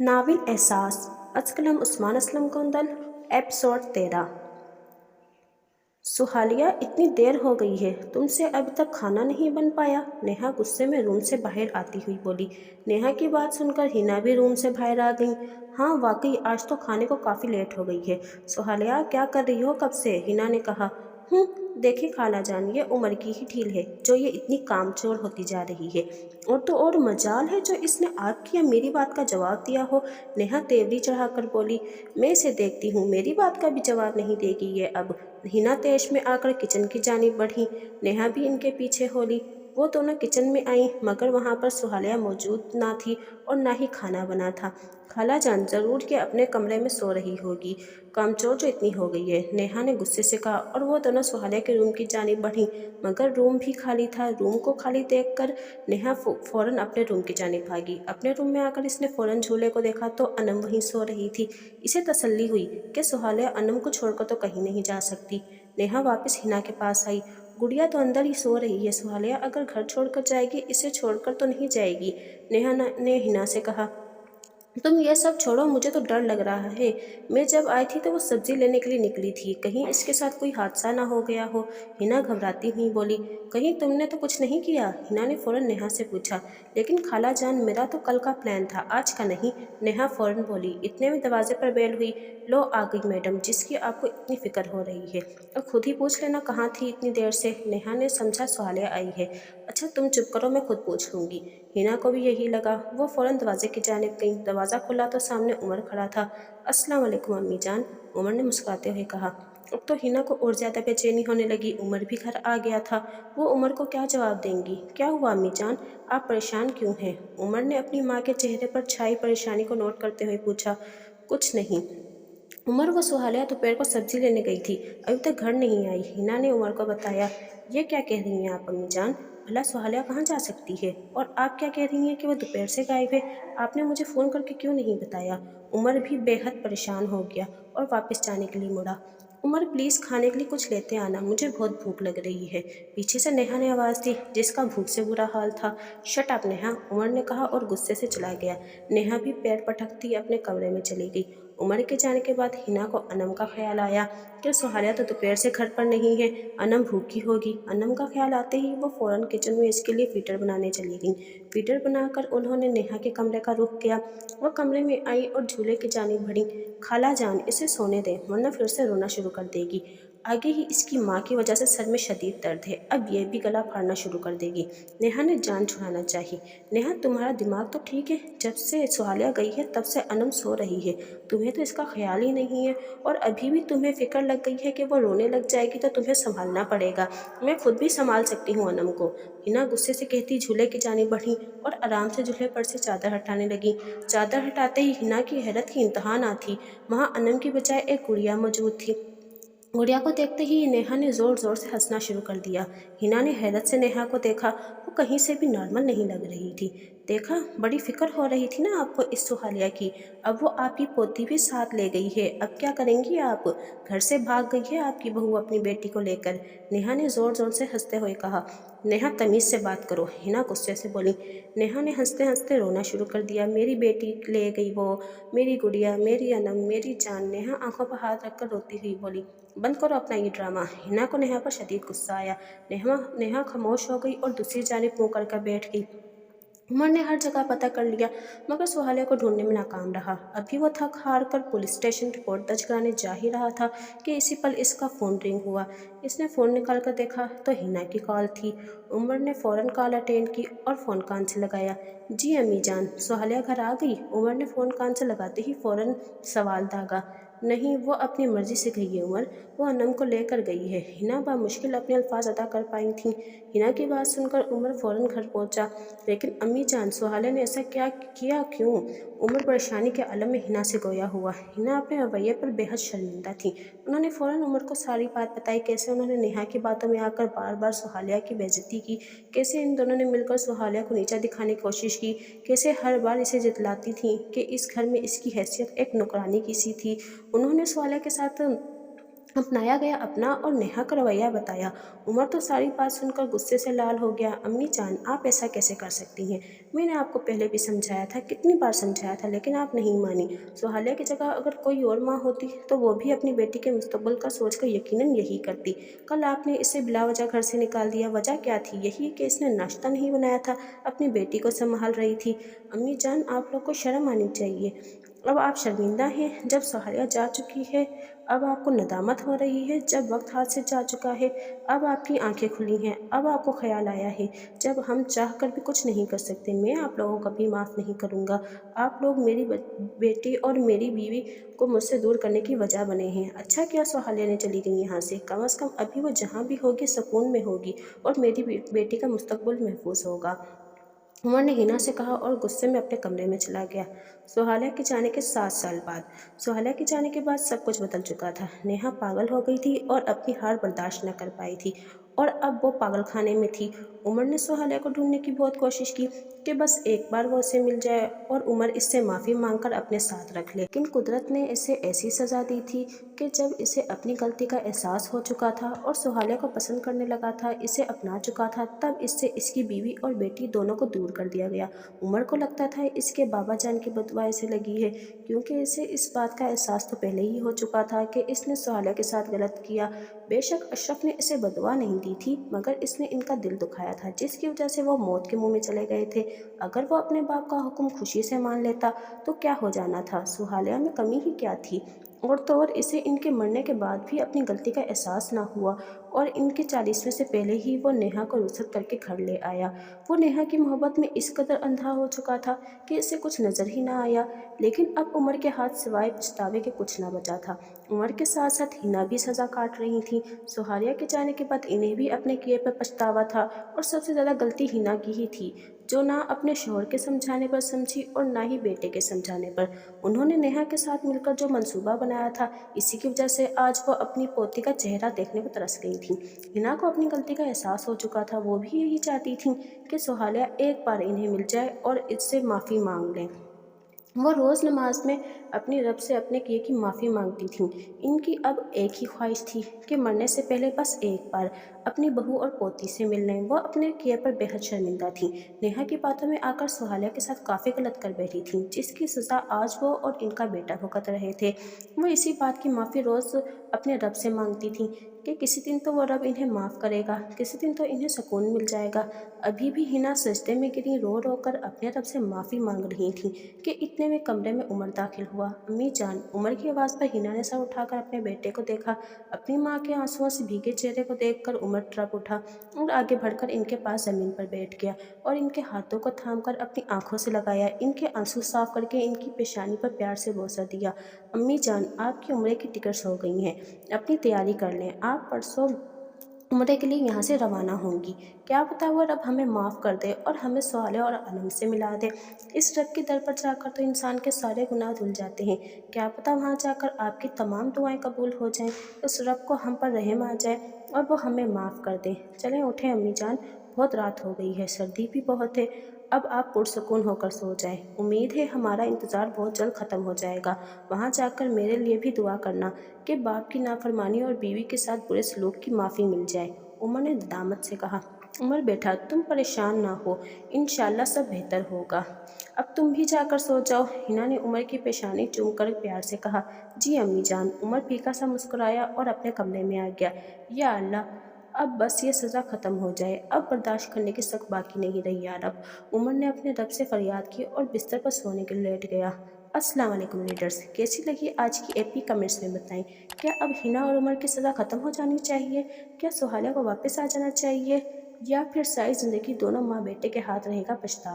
नाविल एहसास अजकलम उस्मान असलम कुंदन। एपिसोड 13। सुहालिया, इतनी देर हो गई है, तुमसे अभी तक खाना नहीं बन पाया? नेहा गुस्से में रूम से बाहर आती हुई बोली। नेहा की बात सुनकर हिना भी रूम से बाहर आ गई। हाँ वाकई आज तो खाने को काफ़ी लेट हो गई है। सुहालिया, क्या कर रही हो कब से? हिना ने कहा। देखिए खाला जान, ये उम्र की ही ढील है जो ये इतनी कामचोर होती जा रही है। और तो और मजाल है जो इसने आपकी या मेरी बात का जवाब दिया हो। नेहा तेवरी चढ़ाकर बोली। मैं इसे देखती हूँ मेरी बात का भी जवाब नहीं देगी ये अब। हिना तेज में आकर किचन की जानिब बढ़ी। नेहा भी इनके पीछे होली। वो दोनों किचन में आई मगर वहाँ पर सुहालिया मौजूद ना थी और ना ही खाना बना था। खाला जान जरूर के अपने कमरे में सो रही होगी, कामचोर जो इतनी हो गई है, नेहा ने गुस्से से कहा। और वो दोनों सुहालिया के रूम की जानिब बढ़ी मगर रूम भी खाली था। रूम को खाली देखकर नेहा फौरन अपने रूम की जानिब भागी। अपने रूम में आकर इसने फौरन झूले को देखा तो अनम वहीं सो रही थी। इसे तसल्ली हुई कि सुहालिया अनम को छोड़कर तो कहीं नहीं जा सकती। नेहा वापस हिना के पास आई। गुड़िया तो अंदर ही सो रही है, सुहालिया अगर घर छोड़कर जाएगी इसे छोड़कर तो नहीं जाएगी। नेहा ने हिना से कहा। तुम ये सब छोड़ो, मुझे तो डर लग रहा है। मैं जब आई थी तो वो सब्जी लेने के लिए निकली थी, कहीं इसके साथ कोई हादसा ना हो गया हो। हिना घबराती हुई बोली। कहीं तुमने तो कुछ नहीं किया? हिना ने फौरन नेहा से पूछा। लेकिन खाला जान, मेरा तो कल का प्लान था, आज का नहीं। नेहा फौरन बोली। इतने में दरवाजे पर बेल हुई। लो आ गई मैडम जिसकी आपको इतनी फिक्र हो रही है। और खुद ही पूछ लेना कहाँ थी इतनी देर से। नेहा ने समझा सुहालिया आई है। अच्छा तुम चुप करो, मैं खुद पूछ लूंगी। हिना को भी यही लगा। वो फौरन दरवाजे की जानिब गई। दरवाज़ा खुला तो सामने उमर खड़ा था। अस्सलाम वालेकुम अम्मी जान, उमर ने मुस्कुराते हुए कहा। अब तो हिना को और ज़्यादा बेचैनी होने लगी। उमर भी घर आ गया था। वो उमर को क्या जवाब देंगी? क्या हुआ अम्मी जान, आप परेशान क्यों हैं? उमर ने अपनी माँ के चेहरे पर छाई परेशानी को नोट करते हुए पूछा। कुछ नहीं उमर, वो सुहालिया दोपहर को सब्जी लेने गई थी, अभी तक घर नहीं आई। हिना ने उमर को बताया। ये क्या कह रही हैं आप अम्मी जान? भला सुहालिया कहाँ जा सकती है? और आप क्या कह रही हैं कि वो दोपहर से गायब है? आपने मुझे फ़ोन करके क्यों नहीं बताया? उमर भी बेहद परेशान हो गया और वापस जाने के लिए मुड़ा। उमर प्लीज़ खाने के लिए कुछ लेते आना, मुझे बहुत भूख लग रही है। पीछे से नेहा ने आवाज़ दी जिसका भूख से बुरा हाल था। शट अप नेहा, उमर ने कहा और गुस्से से चला गया। नेहा भी पैर पटकती अपने कमरे में चली गई। उमर के जाने के बाद हिना को अनम का ख्याल आया कि सुहालिया तो दोपहर से घर पर नहीं है, अनम भूखी होगी। अनम का ख्याल आते ही वो फौरन किचन में इसके लिए फीटर बनाने चली गई। फीटर बनाकर उन्होंने नेहा के कमरे का रुख किया। वह कमरे में आई और झूले की जानिब बढ़ी। खाला जान, इसे सोने दें वरना फिर से रोना शुरू कर देगी। आगे ही इसकी माँ की वजह से सर में शदीद दर्द है, अब यह भी गला फाड़ना शुरू कर देगी। नेहा ने जान छुड़ाना चाहिए। नेहा तुम्हारा दिमाग तो ठीक है, जब से सुहालिया गई है तब से अनम सो रही है, तुम्हें तो इसका ख्याल ही नहीं है। और अभी भी तुम्हें फिक्र लग गई है कि वो रोने लग जाएगी तो तुम्हें संभालना पड़ेगा। मैं खुद भी संभाल सकती हूँ अनम को। हिना गुस्से से कहती झूले की जानिब बढ़ी और आराम से झूले पर से चादर हटाने लगी। चादर हटाते ही हिना की हैरत की इंतहा ना थी। वहाँ अनम की बजाय एक गुड़िया मौजूद थी। गुड़िया को देखते ही नेहा ने ज़ोर ज़ोर से हंसना शुरू कर दिया। हिना ने हैरत से नेहा को देखा। वो कहीं से भी नॉर्मल नहीं लग रही थी। देखा, बड़ी फिक्र हो रही थी ना आपको इस सुहालिया की। अब वो आपकी पोती भी साथ ले गई है, अब क्या करेंगी आप? घर से भाग गई है आपकी बहू अपनी बेटी को लेकर। नेहा ने ज़ोर ज़ोर से हंसते हुए कहा। नेहा तमीज़ से बात करो, हिना गुस्से से बोली। नेहा ने हंसते हंसते रोना शुरू कर दिया। मेरी बेटी ले गई वो, मेरी गुड़िया, मेरी अनम, मेरी जान। नेहा आंखों पर हाथ रखकर रोती हुई बोली। बंद करो अपना ये ड्रामा। हिना को नेहा पर शदीद गुस्सा आया। नेहा खामोश हो गई और दूसरी जानिब मुँह कर बैठ गई। उमर ने हर जगह पता कर लिया मगर सुहालिया को ढूंढने में नाकाम रहा। अभी वो थक हार कर पुलिस स्टेशन रिपोर्ट दर्ज कराने जा ही रहा था कि इसी पल इसका फ़ोन रिंग हुआ। इसने फ़ोन निकाल कर देखा तो हिना की कॉल थी। उमर ने फ़ौरन कॉल अटेंड की और फ़ोन कान से लगाया। जी अम्मी जान, सुहालिया घर आ गई? उमर ने फ़ोन कान से लगाते ही फ़ौरन सवाल दागा। नहीं, वो अपनी मर्ज़ी से गई है उमर, वो अनम को लेकर गई है। हिना बामुश्किल अपने अल्फाज अदा कर पाई थी। हिना की बात सुनकर उमर फ़ौरन घर पहुंचा। लेकिन अम्मी जान, सुहालिया ने ऐसा क्या किया, क्यों? उमर परेशानी के आलम में हिना से गोया हुआ। हिना अपने रवैये पर बेहद शर्मिंदा थी। उन्होंने फ़ौरन उमर को सारी बात बताई, कैसे उन्होंने नेहा की बातों में आकर बार बार सुहालिया की बेइज्जती की, कैसे इन दोनों ने मिलकर सुहालिया को नीचा दिखाने की कोशिश की, कैसे हर बार इसे जितलाती थी कि इस घर में इसकी हैसियत एक नौकरानी की सी थी। उन्होंने सुहालिया के साथ अपनाया गया अपना और नेहा का रवैया बताया। उमर तो सारी बात सुनकर गुस्से से लाल हो गया। अम्मी जान, आप ऐसा कैसे कर सकती हैं? मैंने आपको पहले भी समझाया था, कितनी बार समझाया था, लेकिन आप नहीं मानी। सुहालिया की जगह अगर कोई और माँ होती तो वो भी अपनी बेटी के मुस्तकबिल का सोचकर यकीनन यही करती। कल आपने इसे बिला वजह घर से निकाल दिया, वजह क्या थी? यही कि इसने नाश्ता नहीं बनाया था, अपनी बेटी को संभाल रही थी। अम्मी जान, आप लोग को शर्म आनी चाहिए। अब आप शर्मिंदा हैं जब सुहालिया जा चुकी है, अब आपको नदामत हो रही है जब वक्त हाथ से जा चुका है, अब आपकी आंखें खुली हैं, अब आपको ख्याल आया है जब हम चाह कर भी कुछ नहीं कर सकते। मैं आप लोगों को कभी माफ़ नहीं करूँगा। आप लोग मेरी बेटी और मेरी बीवी को मुझसे दूर करने की वजह बने हैं। अच्छा किया सुहालिया ने चली गई यहाँ से, कम अज़ कम अभी वो जहाँ भी होगी सुकून में होगी और मेरी बेटी का मुस्तकबिल महफूज होगा। उमर ने हिना से कहा और गुस्से में अपने कमरे में चला गया। सुहालिया के जाने के 7 साल बाद। सुहालिया के जाने के बाद सब कुछ बदल चुका था। नेहा पागल हो गई थी और अपनी हार बर्दाश्त न कर पाई थी और अब वो पागल खाने में थी। उमर ने सुहालिया को ढूंढने की बहुत कोशिश की कि बस एक बार वो उसे मिल जाए और उमर इससे माफ़ी मांगकर अपने साथ रख ले, लेकिन कुदरत ने इसे ऐसी सज़ा दी थी कि जब इसे अपनी गलती का एहसास हो चुका था और सुहालिया को पसंद करने लगा था, इसे अपना चुका था, तब इससे इसकी बीवी और बेटी दोनों को दूर कर दिया गया। उमर को लगता था इसके बाबा जान की बददुआ इसे लगी है, क्योंकि इसे इस बात का एहसास तो पहले ही हो चुका था कि इसने सुहालिया के साथ गलत किया। बेशक अशरफ ने इसे बददुआ नहीं दी थी, मगर इसने इनका दिल दुखाया था, जिसकी वजह से वो मौत के मुंह में चले गए थे। अगर वो अपने बाप का हुक्म खुशी से मान लेता तो क्या हो जाना था? सुहालिया में कमी ही क्या थी? और तो और इसे इनके मरने के बाद भी अपनी गलती का एहसास ना हुआ और इनके 40वें से पहले ही वो नेहा को रुखसत करके घर ले आया। वो नेहा की मोहब्बत में इस कदर अंधा हो चुका था कि इसे कुछ नज़र ही ना आया। लेकिन अब उमर के हाथ सिवाय पछतावे के कुछ ना बचा था। उमर के साथ साथ हिना भी सज़ा काट रही थी। सुहालिया के जाने के बाद इन्हें भी अपने किए पर पछतावा था और सबसे ज़्यादा गलती हिना की ही थी, जो ना अपने शौहर के समझाने पर समझी और ना ही बेटे के समझाने पर। उन्होंने नेहा के साथ मिलकर जो मंसूबा बनाया था, इसी की वजह से आज वो अपनी पोती का चेहरा देखने को तरस गई थी। हिना को अपनी गलती का एहसास हो चुका था। वो भी यही चाहती थी कि सुहालिया एक बार इन्हें मिल जाए और इससे माफ़ी मांग लें। वो रोज़ नमाज में अपनी रब से अपने किए की माफ़ी मांगती थीं। इनकी अब एक ही ख्वाहिश थी कि मरने से पहले बस एक बार अपनी बहू और पोती से मिल लें। वो अपने किए पर बेहद शर्मिंदा थीं। नेहा की बातों में आकर सुहालिया के साथ काफ़ी गलत कर बैठी थीं, जिसकी सज़ा आज वो और इनका बेटा भुगत रहे थे। वो इसी बात की माफ़ी रोज़ अपने रब से मांगती थीं कि किसी दिन तो वो रब इन्हें माफ़ करेगा, किसी दिन तो इन्हें सुकून मिल जाएगा। अभी भी हिना सजदे में गिरी रो रो कर अपने रब से माफ़ी मांग रही थी कि इतने में कमरे में उमर दाखिल हुआ। अम्मी जान, उमर की आवाज़ पर हिना ने सर उठाकर अपने बेटे को देखा। अपनी माँ के आंसुओं से भीगे चेहरे को देखकर उमर ट्रक उठा और आगे बढ़कर इनके पास ज़मीन पर बैठ गया और इनके हाथों को थामकर अपनी आंखों से लगाया। इनके आंसू साफ करके इनकी पेशानी पर प्यार से बोसा दिया। अम्मी जान, आपकी उम्र की टिकट्स हो गई हैं, अपनी तैयारी कर लें। आप परसों उम्रे के लिए यहाँ से रवाना होंगी। क्या पता वो रब हमें माफ़ कर दे और हमें सुहालिया और अनम से मिला दे। इस रब के दर पर जाकर तो इंसान के सारे गुनाह धुल जाते हैं। क्या पता वहाँ जाकर आपकी तमाम दुआएं कबूल हो जाएं, उस रब को हम पर रहम आ जाए और वो हमें माफ़ कर दे। चलें उठें अम्मी जान, बहुत रात हो गई है, सर्दी भी बहुत है। अब आप पुरसकून होकर सो जाएं। उम्मीद है हमारा इंतज़ार बहुत जल्द ख़त्म हो जाएगा। वहाँ जाकर मेरे लिए भी दुआ करना कि बाप की नाफरमानी और बीवी के साथ बुरे सलूक की माफ़ी मिल जाए। उमर ने दामद से कहा। उमर बेटा, तुम परेशान ना हो, इंशाल्लाह सब बेहतर होगा। अब तुम भी जाकर सो जाओ। हिना ने उमर की पेशानी चूमकर प्यार से कहा। जी अम्मी जान। उमर फीका सा मुस्कुराया और अपने कमरे में आ गया। या अल्लाह, अब बस ये सज़ा ख़त्म हो जाए, अब बर्दाश्त करने की सख्त बाकी नहीं रही यार। अब उमर ने अपने रब से फरियाद की और बिस्तर पर सोने के लिए लेट गया। अस्सलाम वालेकुम रीडर्स, कैसी लगी आज की एपी कमेंट्स में बताएं। क्या अब हिना और उमर की सज़ा ख़त्म हो जानी चाहिए? क्या सुहालिया को वापस आ जाना चाहिए, या फिर सारी ज़िंदगी दोनों माँ बेटे के हाथ रहेगा पछतावा?